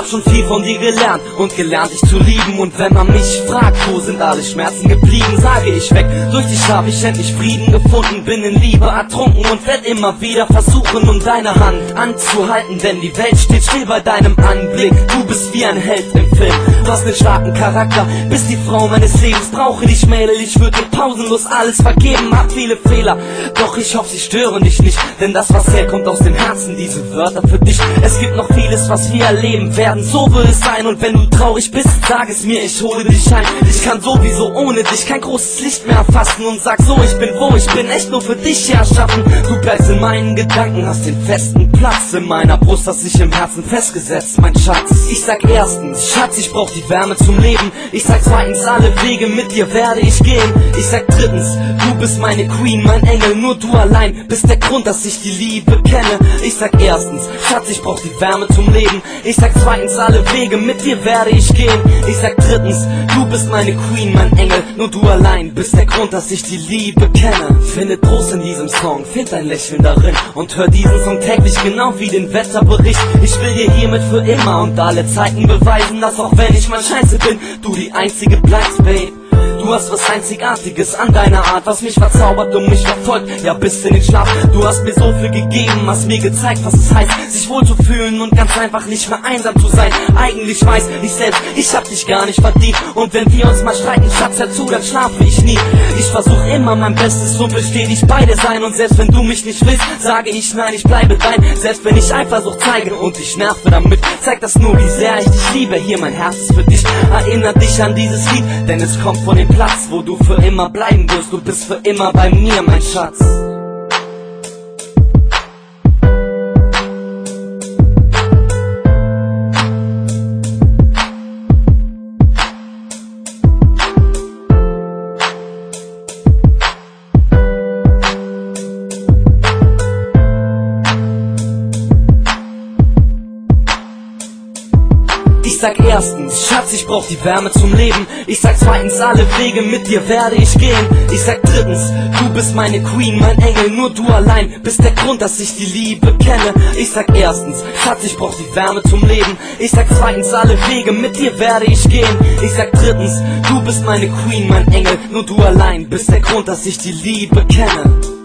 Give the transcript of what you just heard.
hab schon viel von dir gelernt und gelernt dich zu lieben. Und wenn man mich fragt, wo sind alle Schmerzen geblieben, sage ich weg. Durch dich habe ich endlich Frieden gefunden, bin in Liebe ertrunken und werd immer wieder versuchen, um deine Hand anzuhalten, denn die Welt steht still bei deinem Anblick. Du bist wie ein Held im Film, du hast einen starken Charakter, bist die Frau meines Lebens. Brauche dich, Mädel, ich würde dir pausenlos alles vergeben. Hab viele Fehler, doch ich hoffe, sie stören dich nicht, denn das, was herkommt aus dem Herzen, diese Wörter für dich. Es gibt noch vieles, was wir erleben werden, so wird es sein. Und wenn du traurig bist, sag es mir, ich hole dich ein. Ich kann sowieso ohne dich kein großes Licht mehr erfassen. Und sag so, ich bin wo, ich bin echt nur für dich erschaffen. Du bleibst in meinen Gedanken, hast den festen Platz in meiner Brust, hast dich im Herzen festgesetzt, mein Schatz. Ich sag erstens, Schatz, ich brauch die Wärme zum Leben. Ich sag zweitens, alle Wege mit dir werde ich gehen. Ich sag drittens, du bist meine Queen, mein Engel, nur du allein bist der Grund, dass ich die Liebe kenne. Ich sag erstens, Schatz, ich brauch die Wärme zum Leben. Ich sag zweitens, alle Wege mit dir werde ich gehen. Ich sag drittens, du bist meine Queen, mein Engel, nur du allein bist der Grund, dass ich die Liebe kenne. Finde Trost in diesem Song, find ein Lächeln darin und hör diesen Song täglich genau wie den Wetterbericht. Ich will dir hiermit für immer und alle Zeiten beweisen, dass auch wenn ich mal scheiße bin, du die einzige bleibst, babe. Du hast was Einzigartiges an deiner Art, was mich verzaubert und mich verfolgt, ja bis in den Schlaf. Du hast mir so viel gegeben, hast mir gezeigt, was es heißt, sich wohl zu fühlen und ganz einfach nicht mehr einsam zu sein. Eigentlich weiß ich selbst, ich hab dich gar nicht verdient. Und wenn wir uns mal streiten, Schatz, hör zu, dann schlafe ich nie. Ich versuch immer mein Bestes und will stetig bei dir sein. Und selbst wenn du mich nicht willst, sage ich nein, ich bleibe dein. Selbst wenn ich Eifersucht zeige und dich nerve damit, zeigt das nur, wie sehr ich dich liebe. Hier mein Herz ist für dich, erinner dich an dieses Lied, denn es kommt von dem Platz, wo du für immer bleiben wirst. Du bist für immer bei mir, mein Schatz. Ich sag erstens, Schatz, ich brauch die Wärme zum Leben. Ich sag zweitens, alle Wege mit dir werde ich gehen. Ich sag drittens, du bist meine Queen, mein Engel, nur du allein bist der Grund, dass ich die Liebe kenne. Ich sag erstens, Schatz, ich brauch die Wärme zum Leben. Ich sag zweitens, alle Wege mit dir werde ich gehen. Ich sag drittens, du bist meine Queen, mein Engel, nur du allein bist der Grund, dass ich die Liebe kenne.